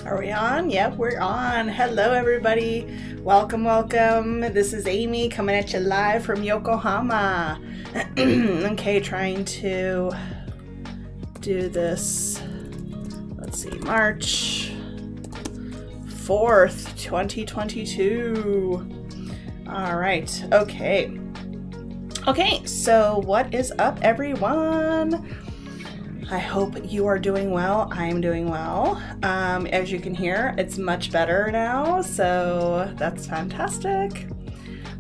Are we on? Yep, we're on. Hello, everybody. Welcome, welcome. This is Amy coming at you live from Yokohama. Okay, trying to do this. Let's see, March 4th, 2022. All right, okay. Okay, so what is up, everyone? I hope you are doing well. I'm doing well. As you can hear, it's much better now, so that's fantastic.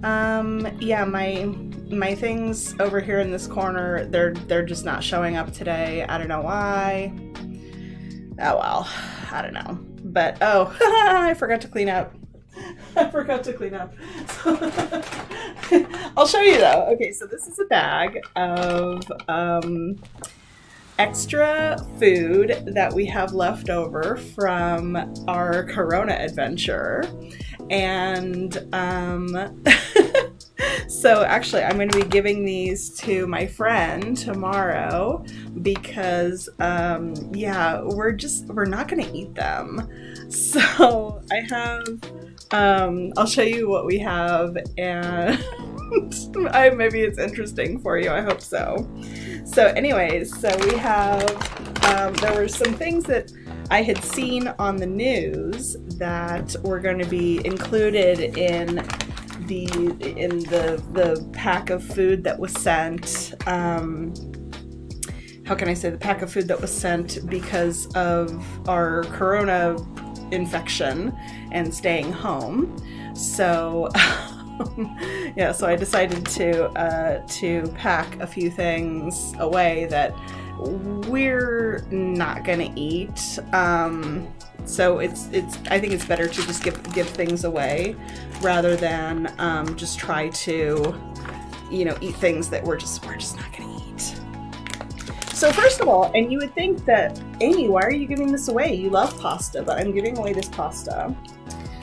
Yeah, my things over here in this corner, they're just not showing up today. I don't know why. Oh well, I don't know. But I forgot to clean up. I forgot to clean up. I'll show you though. Okay, so this is a bag of extra food that we have left over from our Corona adventure. And so actually I'm going to be giving these to my friend tomorrow because yeah, we're not going to eat them. So I have I'll show you what we have, and maybe it's interesting for you. I hope so. So anyways, so we have, there were some things that I had seen on the news that were going to be included in the pack of food that was sent. How can I say the pack of food that was sent because of our Corona infection and staying home. So yeah, so I decided to pack a few things away that we're not gonna eat. So it's I think it's better to just give things away rather than just try to, eat things that we're just not gonna eat. So first of all, and you would think that, Amy, why are you giving this away? You love pasta, but I'm giving away this pasta.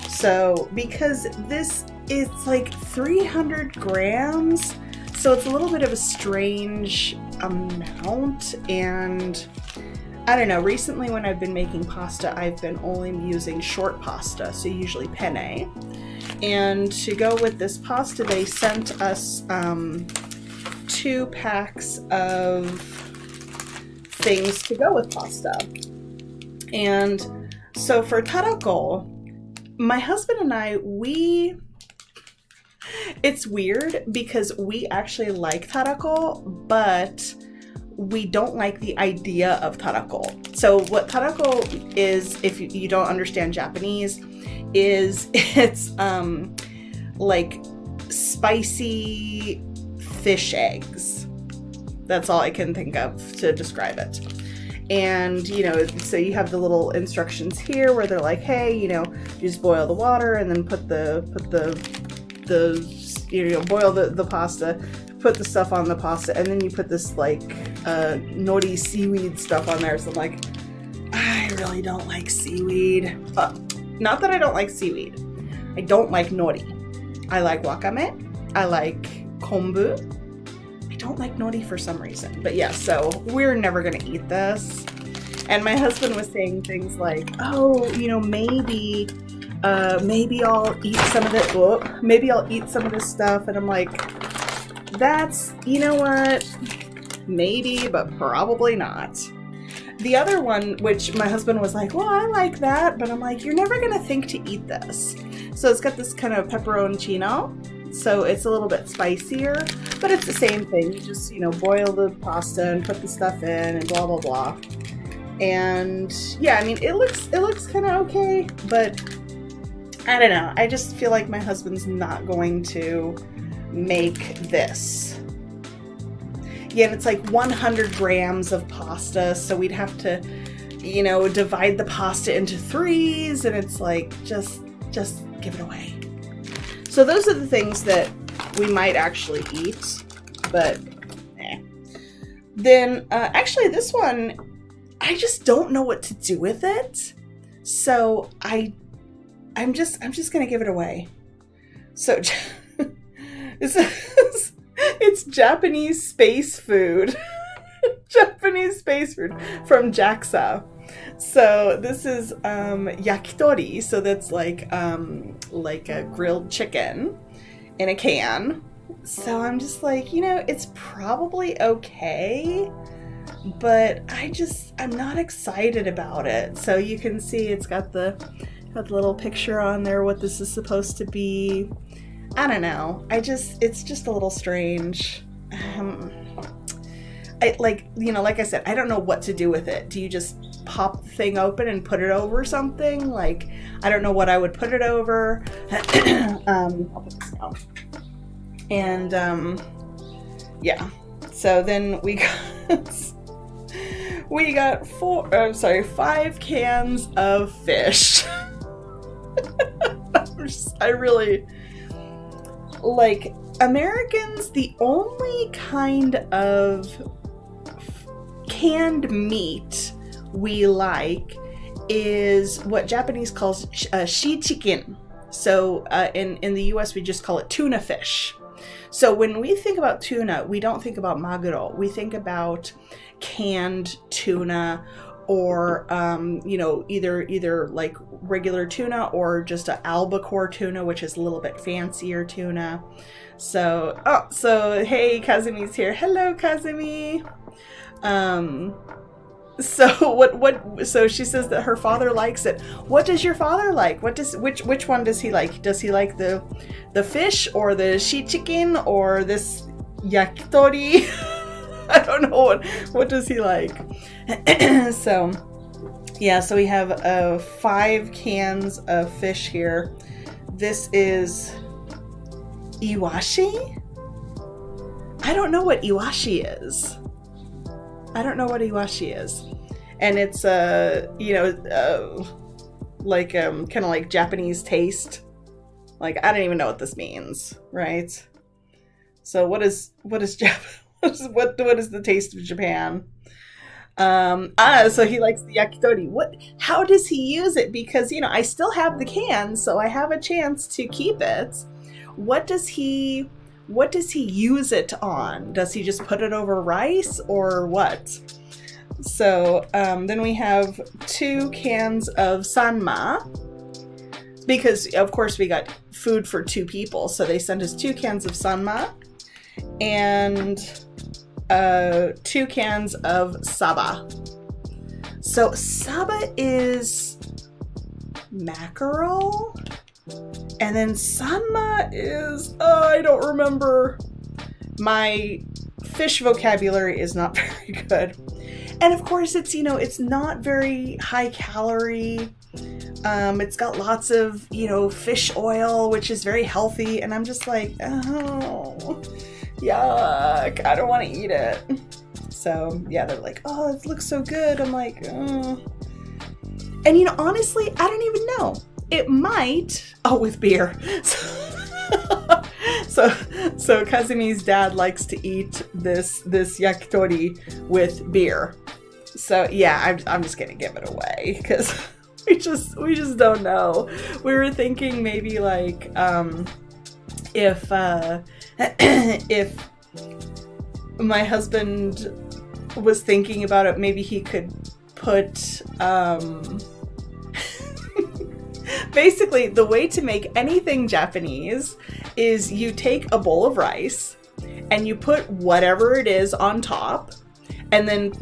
So, because this is like 300 grams, so it's a little bit of a strange amount, and I don't know, recently when I've been making pasta, I've been only using short pasta, so usually penne. And to go with this pasta, they sent us 2 packs of things to go with pasta. And so for tarako, my husband and I, it's weird because we actually like tarako, but we don't like the idea of tarako. So what tarako is, if you don't understand Japanese, is it's like spicy fish eggs. That's all I can think of to describe it. And, so you have the little instructions here where they're like, hey, you just boil the water and then put the boil the pasta, put the stuff on the pasta, and then you put this like nori seaweed stuff on there. So I'm like, I really don't like seaweed. Not that I don't like seaweed. I don't like nori. I like wakame. I like kombu. I don't like nori for some reason, but yeah, so we're never gonna eat this. And my husband was saying things like, maybe I'll eat some of it. Maybe I'll eat some of this stuff. And I'm like, that's, what? Maybe, but probably not. The other one, which my husband was like, well, I like that, but I'm like, you're never gonna think to eat this. So it's got this kind of pepperoncino. So it's a little bit spicier, but it's the same thing. You just, boil the pasta and put the stuff in and blah, blah, blah. And yeah, I mean, it looks kind of okay, but I don't know. I just feel like my husband's not going to make this. Yeah, and it's like 100 grams of pasta, so we'd have to, divide the pasta into 3s, and it's like, just give it away. So those are the things that we might actually eat, but Then, actually this one, I just don't know what to do with it. So I'm just gonna give it away. So it's Japanese space food. Japanese space food from JAXA. So this is yakitori. So that's like a grilled chicken in a can. So I'm just like, it's probably okay, but I'm not excited about it. So you can see it's got the little picture on there, what this is supposed to be. I don't know. It's just a little strange. Like I said, I don't know what to do with it. Do you just pop the thing open and put it over something? Like, I don't know what I would put it over. I'll put this down. And, yeah. So then we got 5 cans of fish. I really, like, Americans, the only kind of canned meat we like is what Japanese calls shichikin. So in the US we just call it tuna fish. So when we think about tuna, we don't think about maguro. We think about canned tuna, or either like regular tuna or just an albacore tuna, which is a little bit fancier tuna. So hey, Kazumi's here. Hello, Kazumi. So she says that her father likes it. What does your father like? Which one does he like? Does he like the fish, or the shichikin, or this yakitori? I don't know what does he like. So yeah, so we have 5 cans of fish here. This is iwashi. I don't know what iwashi is. And it's like kind of like Japanese taste. Like, I don't even know what this means, right? So what is the taste of Japan? So he likes the yakitori. How does he use it? Because, I still have the can, so I have a chance to keep it. What does he use it on? Does he just put it over rice, or what? So then we have 2 cans of sanma, because of course we got food for 2 people, so they sent us 2 cans of sanma and 2 cans of saba. So saba is mackerel, and then sanma is, I don't remember. My fish vocabulary is not very good. And of course it's, it's not very high calorie. It's got lots of, fish oil, which is very healthy. And I'm just like, oh, yuck, I don't want to eat it. So yeah, they're like, oh, it looks so good. I'm like, oh. And honestly, I don't even know. It might, with beer. So Kazumi's dad likes to eat this yakitori with beer. So yeah, I'm just gonna give it away, because we just don't know. We were thinking maybe like if my husband was thinking about it, maybe he could put basically, the way to make anything Japanese is you take a bowl of rice and you put whatever it is on top and then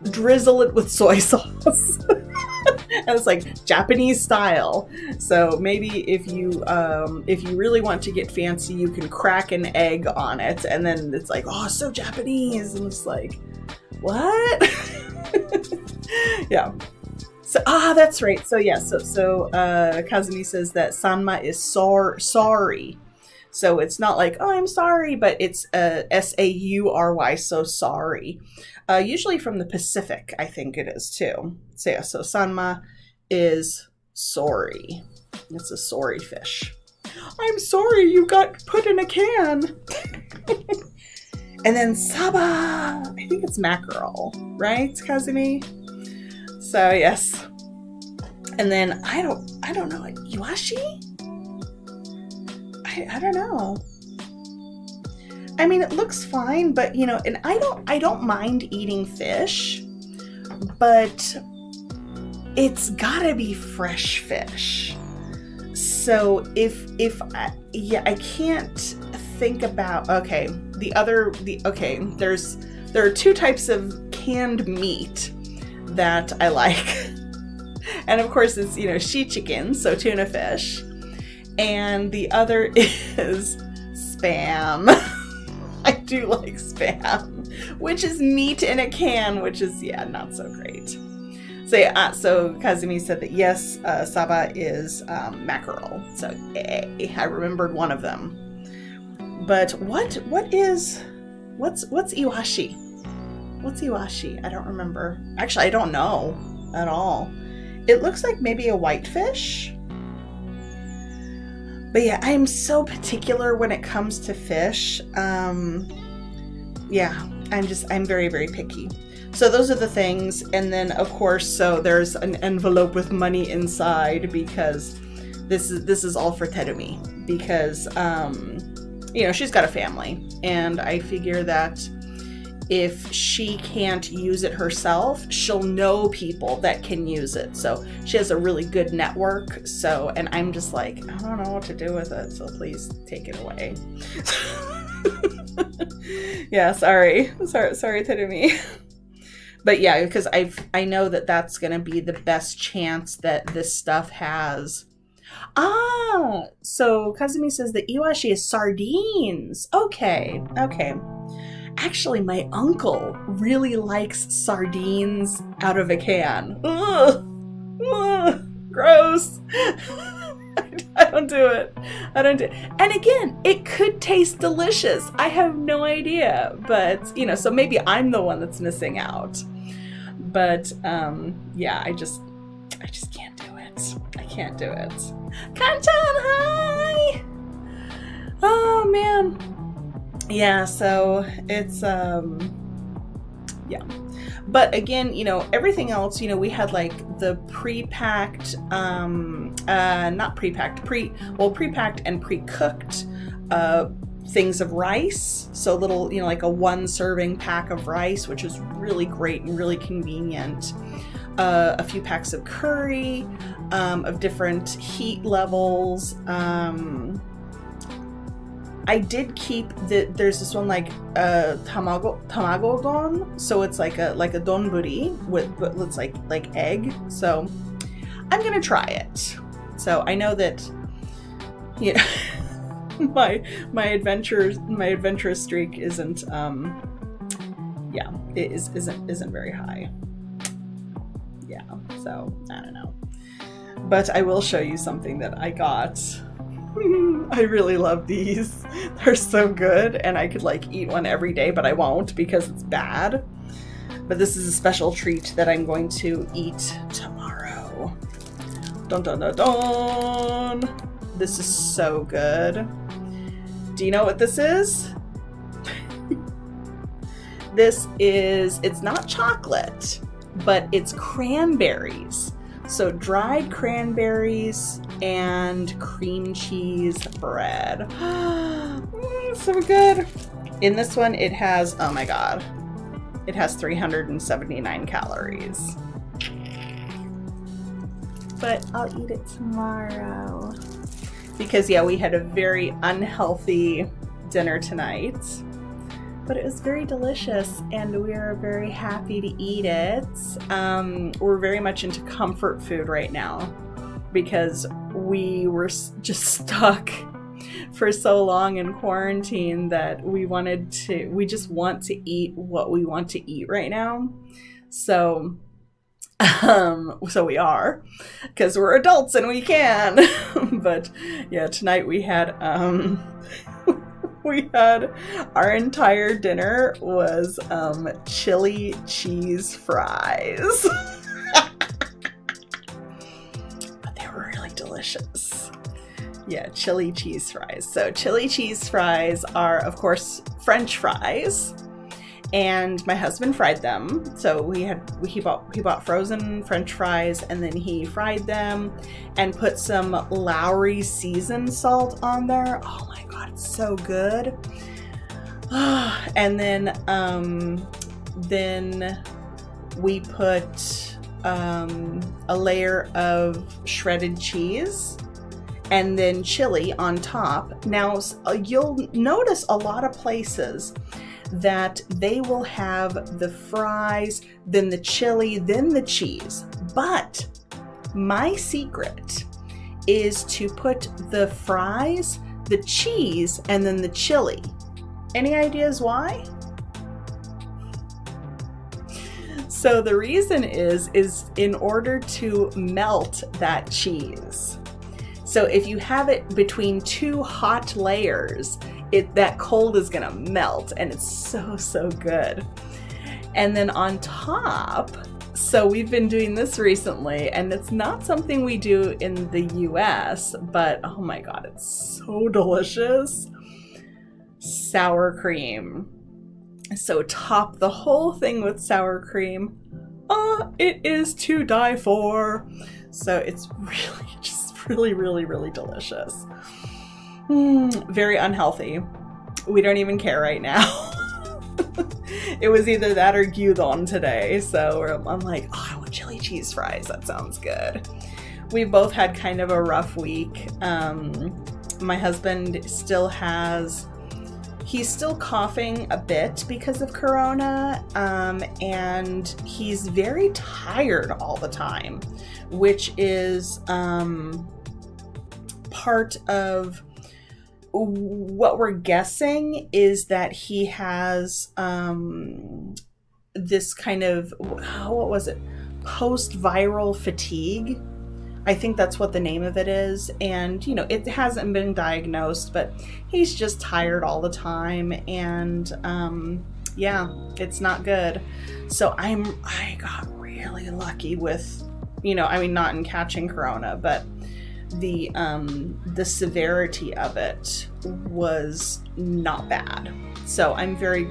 drizzle it with soy sauce. And it's like Japanese style. So maybe if you really want to get fancy, you can crack an egg on it, and then it's like, oh, so Japanese. And it's like, what? Yeah. So, that's right. So yeah, so Kazumi says that sanma is sorry. So it's not like, oh, I'm sorry, but it's S-A-U-R-Y, so sorry. Usually from the Pacific, I think it is too. So yeah, so sanma is sorry. It's a sorry fish. I'm sorry you got put in a can. And then saba, I think it's mackerel, right, Kazumi? So yes. And then I don't know, iwashi? I don't know. I mean, it looks fine, but and I don't mind eating fish, but it's gotta be fresh fish. So I can't think about, okay, there are two types of canned meat that I like. And of course it's, she chicken, so tuna fish. And the other is Spam. I do like Spam, which is meat in a can, which is, not so great. So Kazumi said that yes, Saba is mackerel. So I remembered one of them. But what's iwashi? What's iwashi? I don't remember. Actually, I don't know at all. It looks like maybe a whitefish. But yeah, I am so particular when it comes to fish. I'm very, very picky. So those are the things. And then of course, so there's an envelope with money inside because this is all for Terumi because, she's got a family, and I figure that if she can't use it herself, she'll know people that can use it. So she has a really good network. So, and I'm just like, I don't know what to do with it. So please take it away. Yeah, sorry, Terumi. But yeah, because I know that that's going to be the best chance that this stuff has. So Kazumi says that iwashi is sardines. Okay. Actually, my uncle really likes sardines out of a can. Ugh, gross. I don't do it. And again, it could taste delicious. I have no idea. But, so maybe I'm the one that's missing out. But, I just can't do it. I can't do it. Kanchan, hi! Oh, man. Yeah, so it's, But again, everything else, we had like the pre-packed, pre-packed and pre-cooked things of rice. So little, like a 1 serving pack of rice, which is really great and really convenient. A few packs of curry, of different heat levels. I did keep there's this one like tamago don, so it's like a donburi but it's like egg. So I'm gonna try it. So I know that my adventurous streak isn't isn't very high. Yeah, so I don't know. But I will show you something that I got. I really love these. They're so good, and I could like eat one every day, but I won't because it's bad. But this is a special treat that I'm going to eat tomorrow. Dun dun dun dun! This is so good. Do you know what this is? It's not chocolate, but it's cranberries. So dried cranberries and cream cheese bread. So good. In this one, it has, oh my God, it has 379 calories. But I'll eat it tomorrow. Because we had a very unhealthy dinner tonight. But it was very delicious, and we are very happy to eat it. We're very much into comfort food right now because we were just stuck for so long in quarantine that we just want to eat what we want to eat right now. So we are, because we're adults and we can. But yeah, tonight we had our entire dinner was chili cheese fries. But they were really delicious. Yeah, chili cheese fries. So chili cheese fries are, of course, French fries. And my husband fried them. So he bought frozen French fries, and then he fried them and put some Lowry seasoned salt on there. Oh my God, it's so good. And then we put a layer of shredded cheese and then chili on top. Now, you'll notice a lot of places that they will have the fries, then the chili, then the cheese. But my secret is to put the fries, the cheese, and then the chili. Any ideas why? So the reason is in order to melt that cheese. So if you have it between two hot layers, that cold is gonna melt, and it's so good. And then on top, so we've been doing this recently, and it's not something we do in the US, but oh my God, it's so delicious. Sour cream. So top the whole thing with sour cream. It is to die for. So it's really just really delicious. Very unhealthy. We don't even care right now. It was either that or gyudon today. So I'm like, I want chili cheese fries. That sounds good. We both had kind of a rough week. My husband he's still coughing a bit because of Corona, and he's very tired all the time, which is part of what we're guessing is that he has this kind of, what was it? Post-viral fatigue. I think that's what the name of it is. And, it hasn't been diagnosed, but he's just tired all the time. And, it's not good. So I got really lucky with, not in catching Corona, but the severity of it was not bad. So I'm very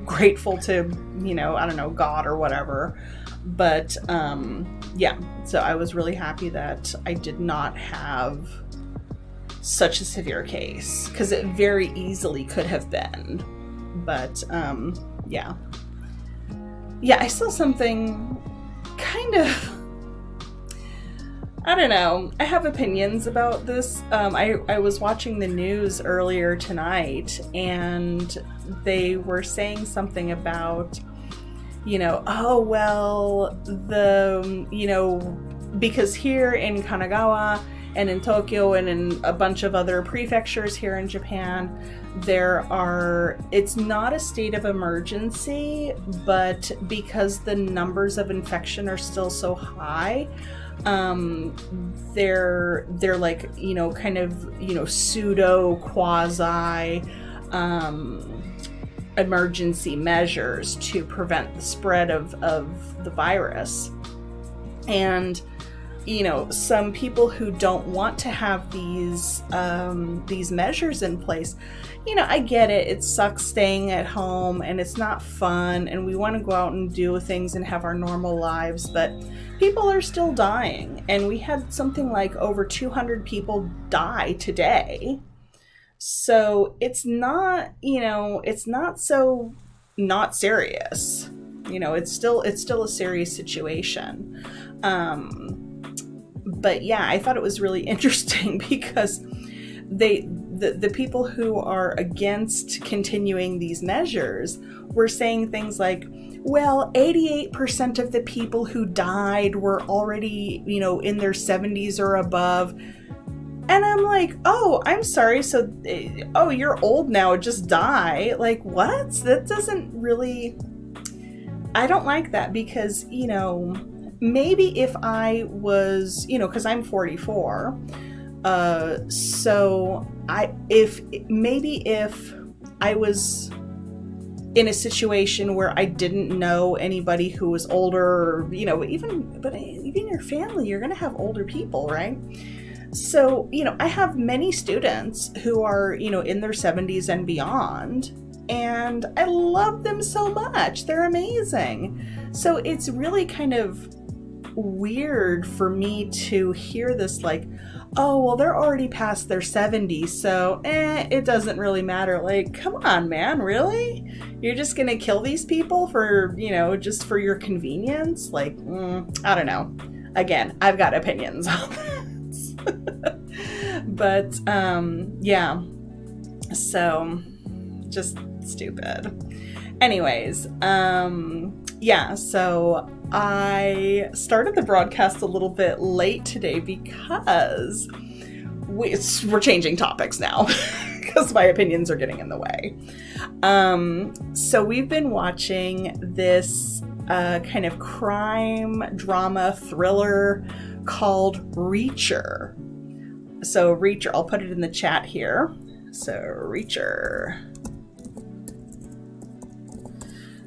grateful to, God or whatever. But, so I was really happy that I did not have such a severe case, because it very easily could have been. But, I saw something kind of, I don't know. I have opinions about this. I was watching the news earlier tonight, and they were saying something about, because here in Kanagawa and in Tokyo and in a bunch of other prefectures here in Japan, it's not a state of emergency, but because the numbers of infection are still so high, they're like, kind of, pseudo quasi, emergency measures to prevent the spread of the virus. And some people who don't want to have these measures in place, I get it. It sucks staying at home and it's not fun, and we want to go out and do things and have our normal lives, but people are still dying. And we had something like over 200 people die today. So it's not, it's not so not serious. It's still a serious situation. But yeah, I thought it was really interesting because the people who are against continuing these measures were saying things like, well, 88% of the people who died were already, in their 70s or above. And I'm like, oh, I'm sorry. So, you're old now, just die. Like, what? That doesn't really, I don't like that, because, maybe if I was, because I'm 44, so if I was in a situation where I didn't know anybody who was older, or, even your family, you're going to have older people, right? So, I have many students who are, in their 70s and beyond, and I love them so much. They're amazing. So it's really kind of, weird for me to hear this like, oh, well, they're already past their 70s, so it doesn't really matter. Like, come on, man, really? You're just gonna kill these people for, just for your convenience? Like, I don't know. Again, I've got opinions on this. But, yeah. So, just stupid. Anyways, yeah, so I started the broadcast a little bit late today because we're changing topics now because my opinions are getting in the way. So we've been watching this kind of crime drama thriller called Reacher. So Reacher, I'll put it in the chat here. So Reacher.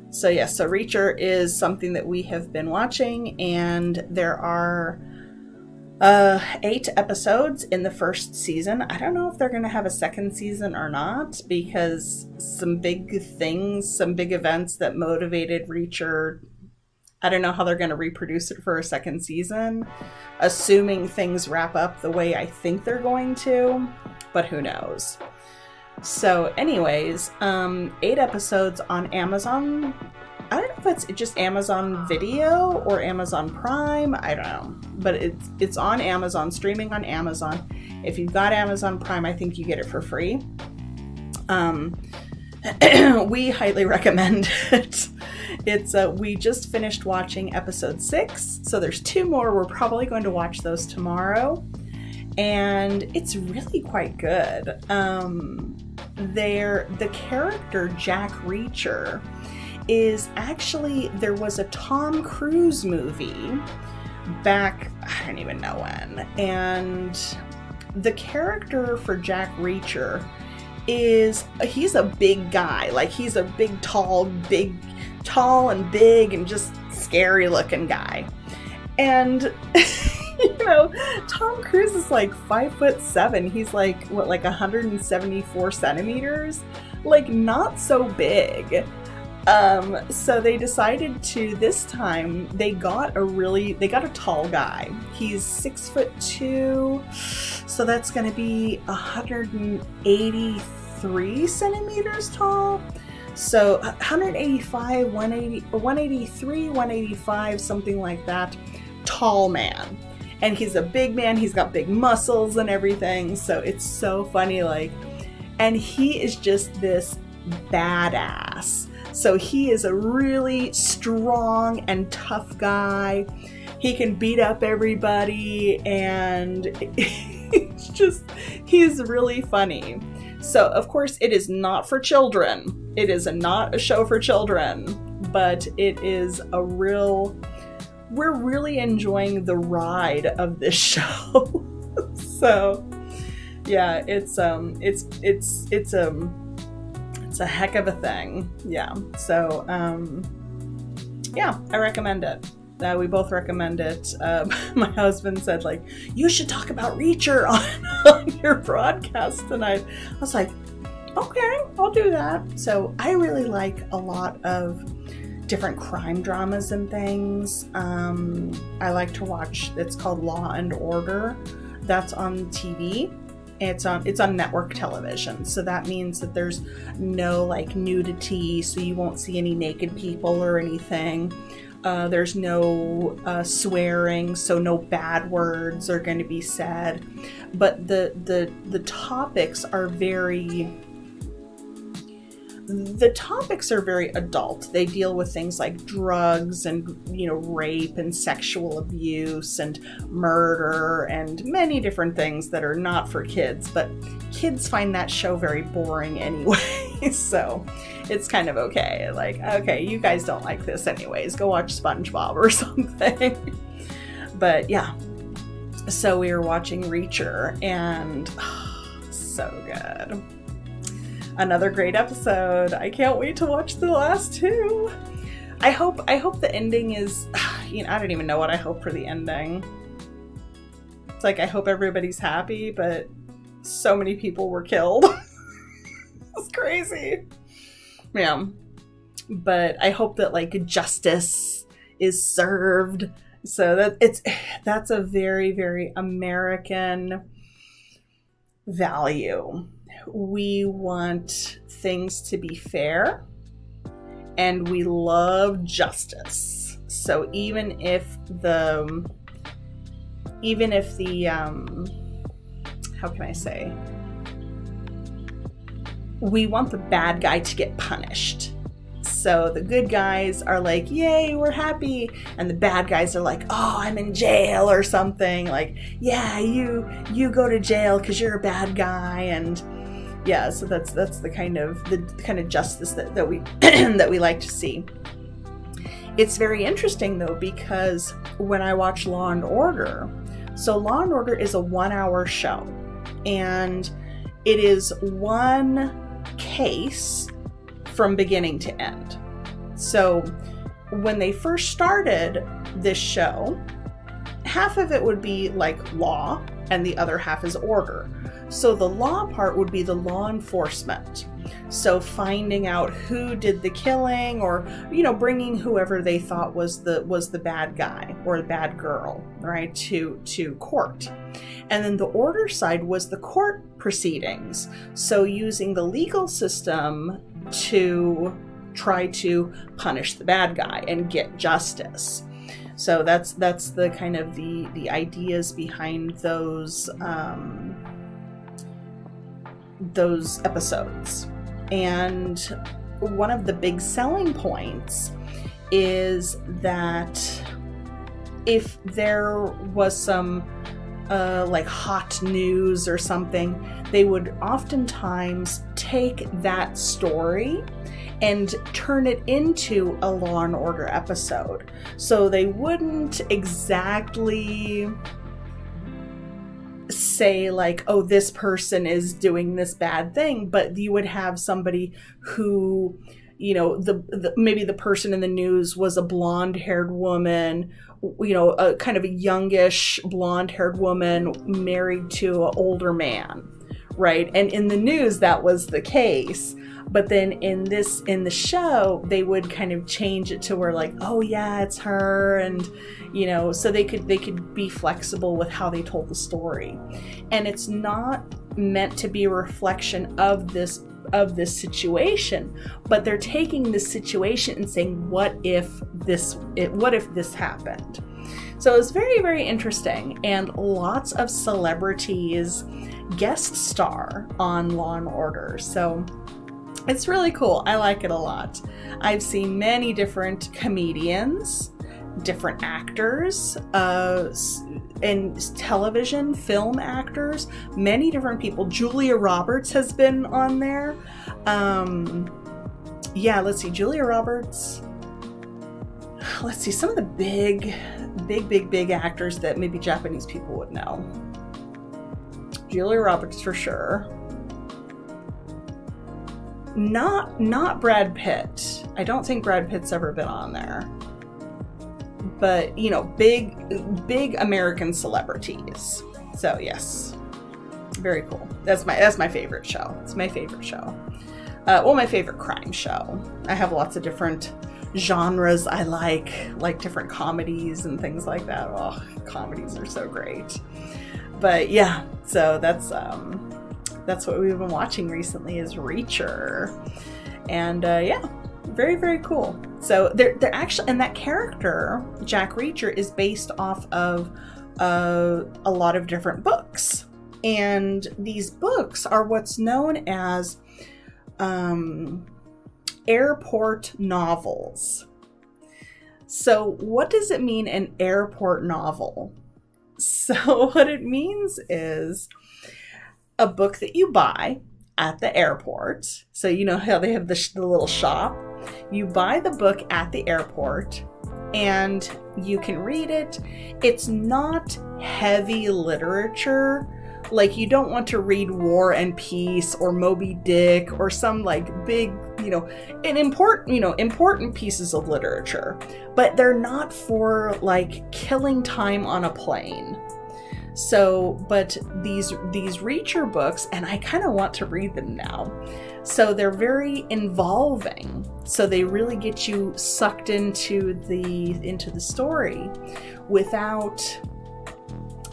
So yes, so Reacher is something that we have been watching, and there are 8 episodes in the first season. I don't know if they're going to have a second season or not, because some big events that motivated Reacher, I don't know how they're going to reproduce it for a second season, assuming things wrap up the way I think they're going to, but who knows. So anyways, 8 episodes on Amazon. I don't know if it's just Amazon Video or Amazon Prime. I don't know. But it's on Amazon, streaming on Amazon. If you've got Amazon Prime, I think you get it for free. We highly recommend it. We just finished watching episode 6, so there's 2 more. We're probably going to watch those tomorrow. And it's really quite good. The character Jack Reacher is actually, there was a Tom Cruise movie back, I don't even know when, and the character for Jack Reacher he's a big guy, like he's a tall and big and just scary looking guy. And Tom Cruise is like 5'7". He's like, what, like 174 centimeters? Like, not so big. So they decided to, this time, they got a tall guy. He's 6'2", so that's gonna be 183 centimeters tall. So 185, 183, 185, something like that. Tall man. And he's a big man, he's got big muscles and everything, so it's so funny, like, and he is just this badass. So he is a really strong and tough guy. He can beat up everybody, and he's really funny. So, of course, it is not for children. It is not a show for children, but it is we're really enjoying the ride of this show. So, yeah, it's a heck of a thing. Yeah. So, yeah, I recommend it. We both recommend it. My husband said, like, you should talk about Reacher on your broadcast tonight. I was like, okay, I'll do that. So I really like a lot of different crime dramas and things. I like to watch, it's called Law and Order. That's on TV. It's on network television. So that means that there's no like nudity, so you won't see any naked people or anything. There's no swearing, so no bad words are going to be said. But the topics are very adult. They deal with things like drugs and, rape and sexual abuse and murder and many different things that are not for kids, but kids find that show very boring anyway. So it's kind of okay. Like, okay, you guys don't like this anyways. Go watch SpongeBob or something. But yeah. So we were watching Reacher, and so good. Another great episode. I can't wait to watch the last 2. I hope the ending is, I don't even know what I hope for the ending. It's like, I hope everybody's happy, but so many people were killed. It's crazy. Yeah. But I hope that, like, justice is served So that's a very, very American value. We want things to be fair, and we love justice. So even if the how can I say, we want the bad guy to get punished. So the good guys are like, yay, we're happy. And the bad guys are like, oh, I'm in jail or something. Like, yeah, you go to jail because you're a bad guy. And yeah, so that's the kind of justice that we that we like to see. It's very interesting though, because when I watch Law and Order, so Law and Order is a 1-hour show, and it is one case from beginning to end. So when they first started this show, half of it would be like law and the other half is order. So the law part would be the law enforcement. So finding out who did the killing, or, you know, bringing whoever they thought was the bad guy or the bad girl, right, to court. And then the order side was the court proceedings. So using the legal system to try to punish the bad guy and get justice. So that's the kind of the ideas behind those episodes. And one of the big selling points is that if there was some like hot news or something, they would oftentimes take that story and turn it into a Law and Order episode. So they wouldn't exactly say like, oh, this person is doing this bad thing, but you would have somebody who, you know, maybe the person in the news was a blonde-haired woman, you know, a kind of a youngish blonde-haired woman married to an older man, right? And in the news that was the case. But then in the show, they would kind of change it to where like, oh yeah, it's her, and you know, so they could be flexible with how they told the story. And it's not meant to be a reflection of this situation, but they're taking this situation and saying, what if this happened? So it's very, very interesting, and lots of celebrities guest star on Law and Order. So it's really cool. I like it a lot. I've seen many different comedians, different actors, and television, film actors, many different people. Julia Roberts has been on there. Yeah, let's see, Julia Roberts. Let's see, some of the big actors that maybe Japanese people would know. Julia Roberts for sure. Not Brad Pitt. I don't think Brad Pitt's ever been on there. But, you know, big American celebrities. So yes, very cool. That's my favorite show. It's my favorite show. Well, my favorite crime show. I have lots of different genres I like different comedies and things like that. Oh, comedies are so great. But yeah, so that's what we've been watching recently is Reacher. And yeah, very, very cool. So they're actually, and that character, Jack Reacher, is based off of a lot of different books. And these books are what's known as airport novels. So what does it mean, an airport novel? So what it means is a book that you buy at the airport. So you know how they have the little shop? You buy the book at the airport and you can read it. It's not heavy literature. Like, you don't want to read War and Peace or Moby Dick or some like big, important pieces of literature, but they're not for like killing time on a plane. So, but these Reacher books, and I kind of want to read them now. So they're very involving. So they really get you sucked into the story without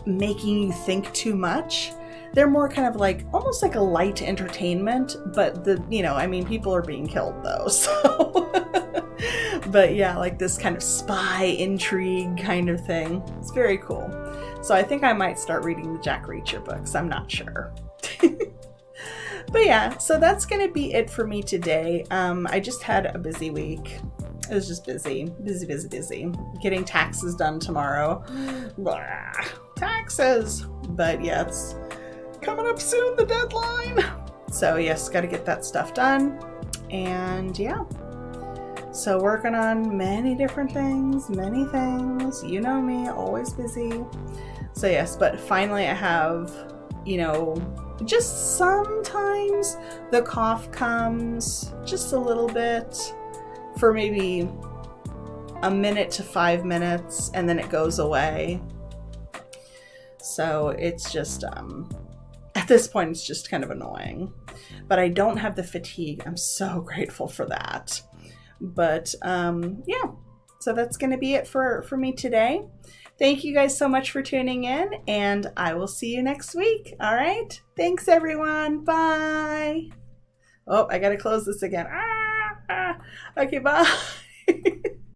making you think too much. They're more kind of like almost like a light entertainment, but people are being killed though. So but yeah, like this kind of spy intrigue kind of thing. It's very cool. So I think I might start reading the Jack Reacher books. I'm not sure. But yeah, so that's going to be it for me today. I just had a busy week. It was just busy. Getting taxes done tomorrow. Blah, taxes. But yeah, it's coming up soon, the deadline. So yes, got to get that stuff done. And yeah. So working on many different things, many things. You know me, always busy. So yes, but finally I have, just sometimes the cough comes just a little bit for maybe a minute to 5 minutes and then it goes away. So it's just, at this point, it's just kind of annoying. But I don't have the fatigue. I'm so grateful for that. But yeah, so that's going to be it for me today. Thank you guys so much for tuning in, and I will see you next week. All right? Thanks, everyone. Bye. Oh, I got to close this again. Okay, bye.